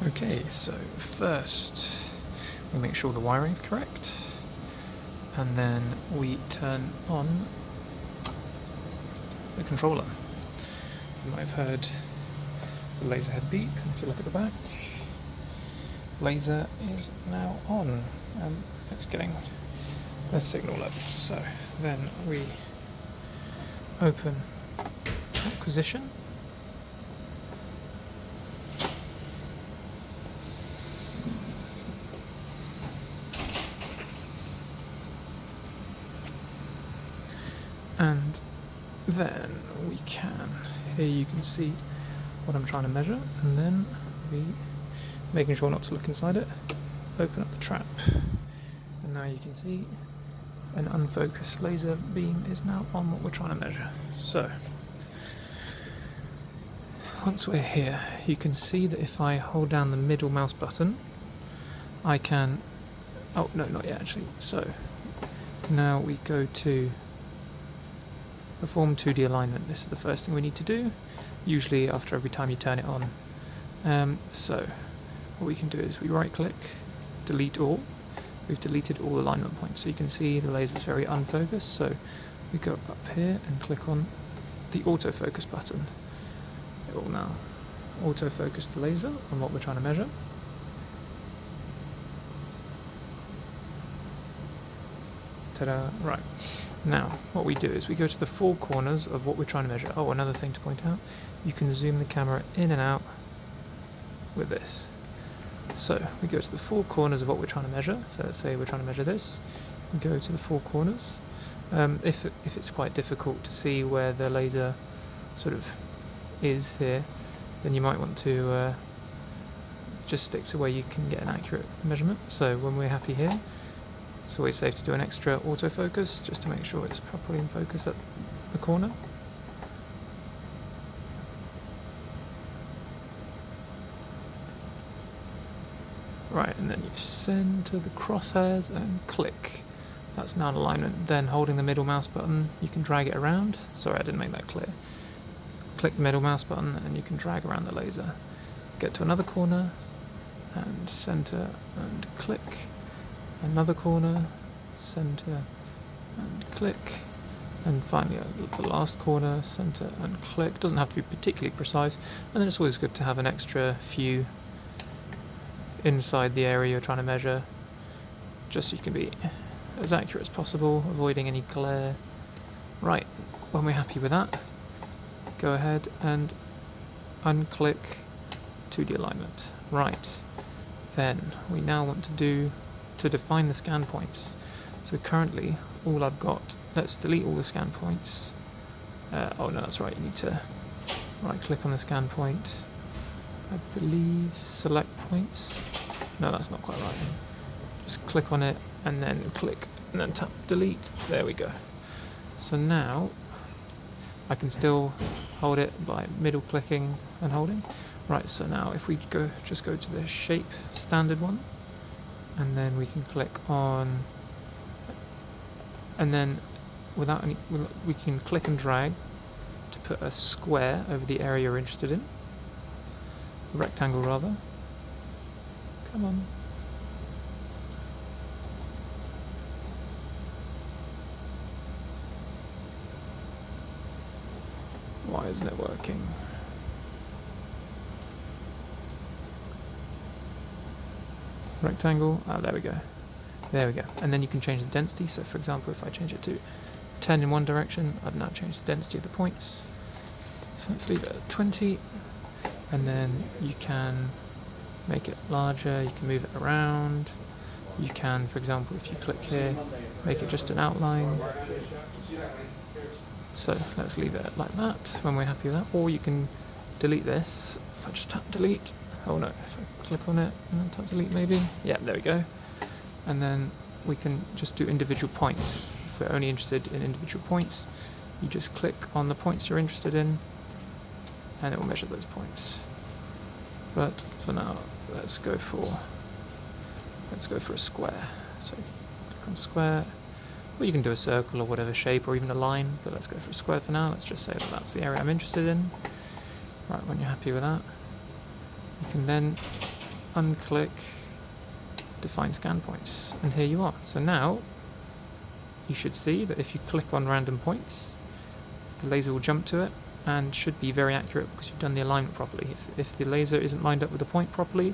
Okay, so first we make sure the wiring is correct, and then we turn on the controller. You might have heard the laser head beep, and if you look at the back, laser is now on, and it's getting the signal up. So then we open acquisition, and then we can, here you can see what I'm trying to measure, and then we, making sure not to look inside it, open up the trap, and now you can see an unfocused laser beam is now on what we're trying to measure. So once we're here, you can see that if I hold down the middle mouse button, I can, oh no, not yet actually. So now we go to perform 2D alignment. This is the first thing we need to do, usually after every time you turn it on. So what we can do is we right click, delete all. We've deleted all alignment points, so you can see the laser is very unfocused. So we go up here and click on the autofocus button. It will now autofocus the laser on what we're trying to measure. Ta-da! Right. Now, what we do is we go to the four corners of what we're trying to measure. Oh, another thing to point out, you can zoom the camera in and out with this. So, we go to the four corners of what we're trying to measure. So let's say we're trying to measure this. We go to the four corners. If it's quite difficult to see where the laser sort of is here, then you might want to just stick to where you can get an accurate measurement. So when we're happy here, it's always safe to do an extra autofocus just to make sure it's properly in focus at the corner. Right, and then you center the crosshairs and click. That's now an alignment. Then holding the middle mouse button, you can drag it around. Sorry, I didn't make that clear. Click the middle mouse button and you can drag around the laser. Get to another corner and center and click. Another corner, center and click, and finally the last corner, center and click. Doesn't have to be particularly precise, and then it's always good to have an extra few inside the area you're trying to measure, just so you can be as accurate as possible, avoiding any glare. Right, when we're happy with that, go ahead and unclick 2D alignment. Right, then we now want to define the scan points. So currently all I've got, let's delete all the scan points. Oh no, that's right, you need to right click on the scan point, I believe select points. No, that's not quite right. Just click on it and then click and then tap delete. There we go. So now I can still hold it by middle clicking and holding. Right, so now if we just go to the shape standard one, and then we can click on, and then we can click and drag to put a square over the area you're interested in, a rectangle rather. Come on. Why isn't it working? Rectangle, there we go. There we go. And then you can change the density. So for example, if I change it to 10 in one direction, I've now changed the density of the points. So let's leave it at 20. And then you can make it larger, you can move it around. You can, for example, if you click here, make it just an outline. So let's leave it like that when we're happy with that. Or you can delete this. If I just tap delete, oh no, if I click on it and then tap delete maybe. Yeah, there we go. And then we can just do individual points. If we're only interested in individual points, you just click on the points you're interested in and it will measure those points. But for now, let's go for a square. So click on square, or you can do a circle or whatever shape, or even a line, but let's go for a square for now. Let's just say that that's the area I'm interested in. Right, when you're happy with that, you can then unclick, define scan points, and here you are. So now you should see that if you click on random points, the laser will jump to it and should be very accurate because you've done the alignment properly. If the laser isn't lined up with the point properly,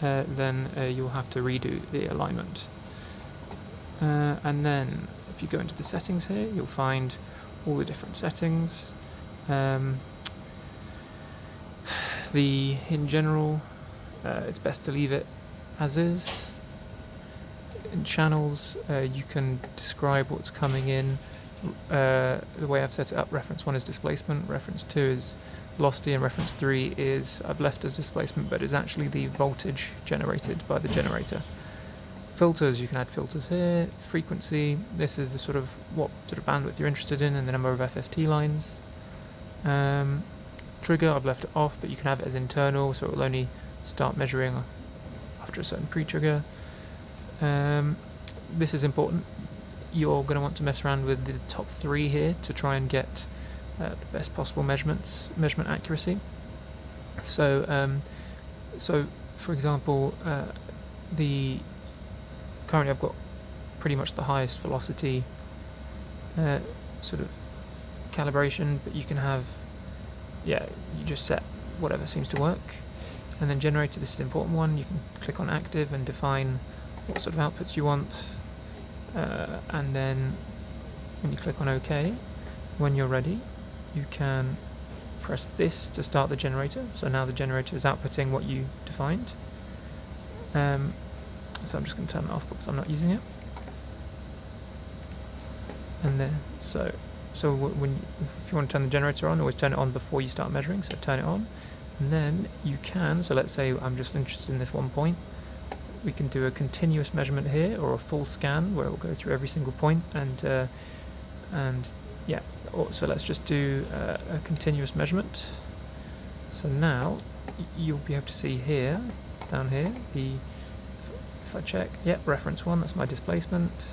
then you'll have to redo the alignment. And then if you go into the settings here, you'll find all the different settings. In general, it's best to leave it as is. In channels, you can describe what's coming in. The way I've set it up, reference 1 is displacement, reference 2 is velocity, and reference 3 is I've left as displacement, but is actually the voltage generated by the generator. Filters, you can add filters here. Frequency, this is the what sort of bandwidth you're interested in and the number of FFT lines. Trigger, I've left it off, but you can have it as internal, so it will only start measuring after a certain pre-trigger. This is important. You're going to want to mess around with the top 3 here to try and get the best possible measurement accuracy. So for example, currently I've got pretty much the highest velocity sort of calibration, but you can have, you just set whatever seems to work. And then generator, this is the important one. You can click on active and define what sort of outputs you want. And then when you click on OK, when you're ready, you can press this to start the generator. So now the generator is outputting what you defined. So I'm just going to turn that off because I'm not using it. And then if you want to turn the generator on, always turn it on before you start measuring. So turn it on, and then you can. So let's say I'm just interested in this one point. We can do a continuous measurement here, or a full scan where it will go through every single point. So let's just do a continuous measurement. So now you'll be able to see here, down here, if I check, reference 1, that's my displacement.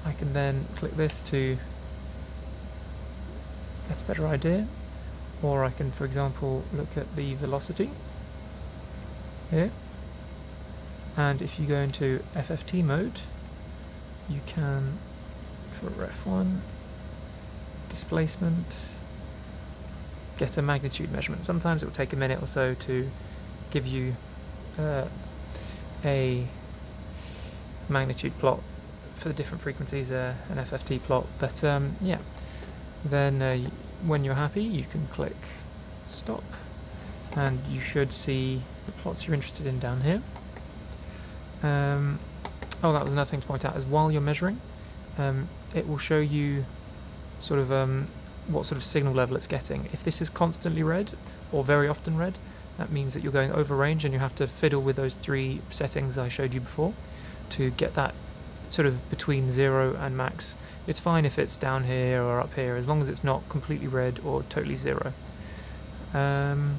I can then click this to get a better idea, or I can, for example, look at the velocity here. And if you go into FFT mode, you can, for ref1, displacement, get a magnitude measurement. Sometimes it will take a minute or so to give you a magnitude plot for the different frequencies, an FFT plot. But then when you're happy, you can click stop, and you should see the plots you're interested in down here. That was another thing to point out, is while you're measuring, it will show you what sort of signal level it's getting. If this is constantly red or very often red, that means that you're going over range, and you have to fiddle with those 3 settings I showed you before to get that sort of between 0 and max. It's fine if it's down here or up here, as long as it's not completely red or totally 0. Other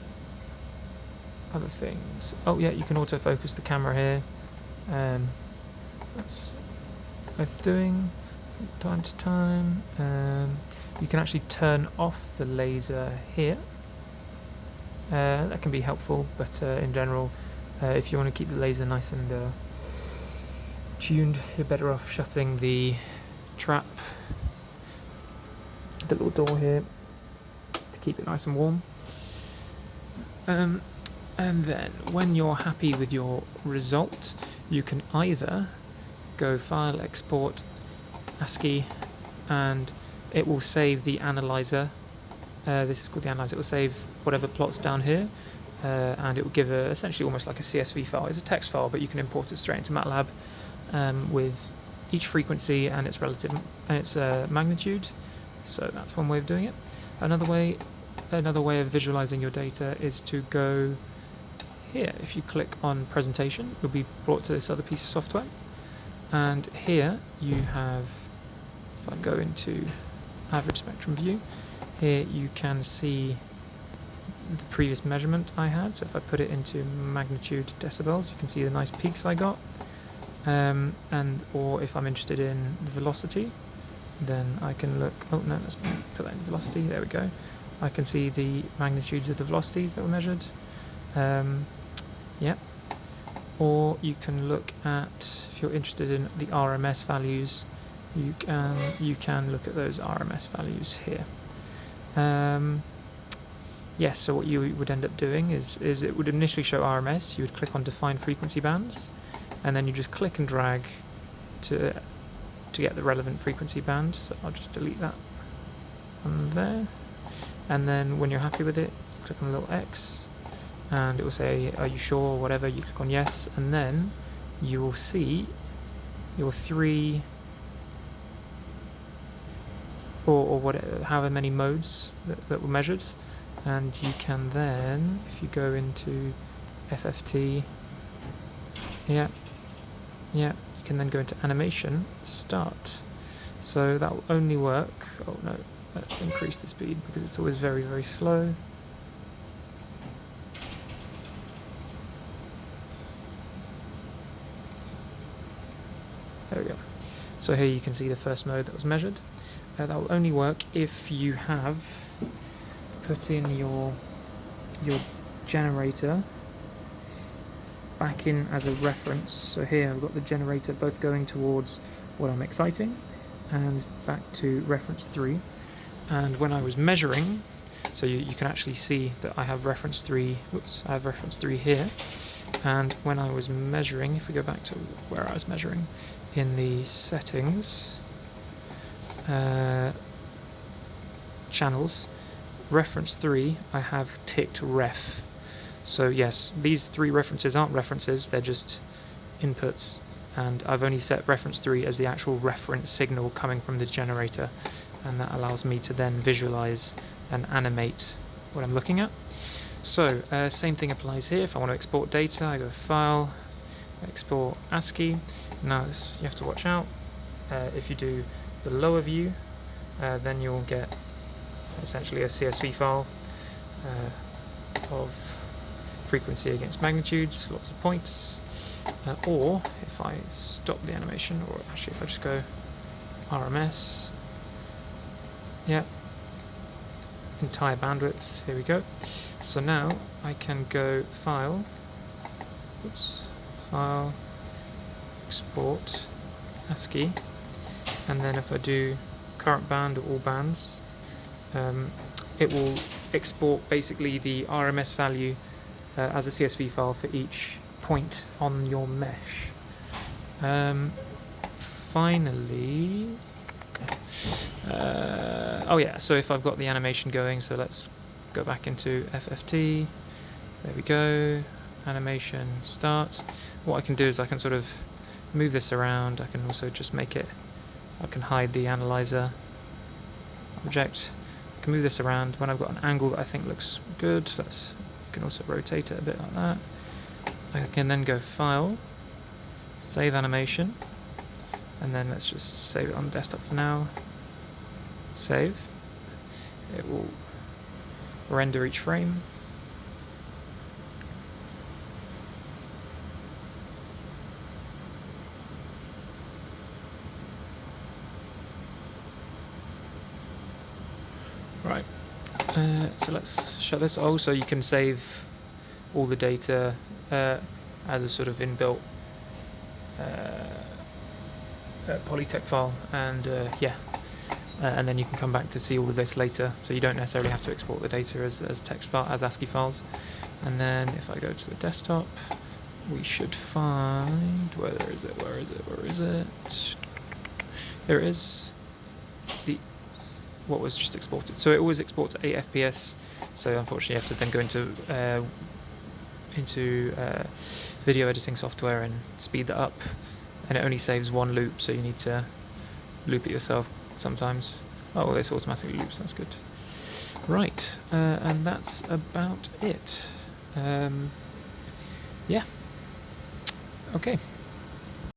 things. You can autofocus the camera here. That's worth doing from time to time. You can actually turn off the laser here. That can be helpful, but in general, if you want to keep the laser nice and tuned, you're better off shutting the trap, the little door here, to keep it nice and warm. And then when you're happy with your result, you can either go File, Export, ASCII, and it will save the analyzer. This is called the analyzer. It will save whatever plots down here, and it will give essentially almost like a CSV file. It's a text file, but you can import it straight into MATLAB with each frequency and its relative magnitude. So that's one way of doing it. Another way of visualizing your data is to go here. If you click on Presentation, you'll be brought to this other piece of software, and here you have, if I go into Average Spectrum View, here you can see the previous measurement I had. So if I put it into magnitude decibels, you can see the nice peaks I got. Or if I'm interested in the velocity, then I can look. Let's put that in velocity. There we go. I can see the magnitudes of the velocities that were measured. or you can look at, if you're interested in the RMS values, you can look at those RMS values here. Yes, so what you would end up doing is it would initially show RMS. You would click on define frequency bands, and then you just click and drag to get the relevant frequency band. So I'll just delete that on there, and then when you're happy with it, click on the little X, and it will say, are you sure, or whatever. You click on yes, and then you will see your 3 or whatever, however many modes that were measured. And you can then, if you go into FFT, you can then go into animation, start. So that will only work, oh no, let's increase the speed because it's always very, very slow. There we go. So here you can see the first mode that was measured. That will only work if you have put in your generator back in as a reference. So here I've got the generator both going towards what I'm exciting and back to reference 3. And when I was measuring, so you can actually see that I have reference 3, I have reference 3 here. And when I was measuring, if we go back to where I was measuring, in the settings, channels, reference 3, I have ticked ref. So yes, these 3 references aren't references, they're just inputs, and I've only set reference 3 as the actual reference signal coming from the generator, and that allows me to then visualize and animate what I'm looking at. So same thing applies here. If I want to export data, I go File, Export ASCII. Now you have to watch out. If you do the lower view, then you'll get essentially a CSV file of frequency against magnitudes, lots of points. Or if I stop the animation, or actually if I just go RMS, entire bandwidth, here we go. So now I can go File, File, Export ASCII, and then if I do current band or all bands, it will export basically the RMS value as a CSV file for each point on your mesh. Finally, so if I've got the animation going, so let's go back into FFT, there we go, animation, start. What I can do is I can sort of move this around. I can also just make it, I can hide the analyzer object. I can move this around when I've got an angle that I think looks good. You can also rotate it a bit like that. I can then go File, Save Animation, and then let's just save it on the desktop for now. Save. It will render each frame. Right, so let's shut this. Also, you can save all the data as a sort of inbuilt polytext file, and and then you can come back to see all of this later. So you don't necessarily have to export the data as text file, as ASCII files. And then if I go to the desktop, we should find, where is it? There it is. What was just exported. So it always exports at 8 FPS. So unfortunately, you have to then go into video editing software and speed that up. And it only saves one loop, so you need to loop it yourself sometimes. Oh, well, this automatically loops. That's good. Right, and that's about it. Yeah. Okay.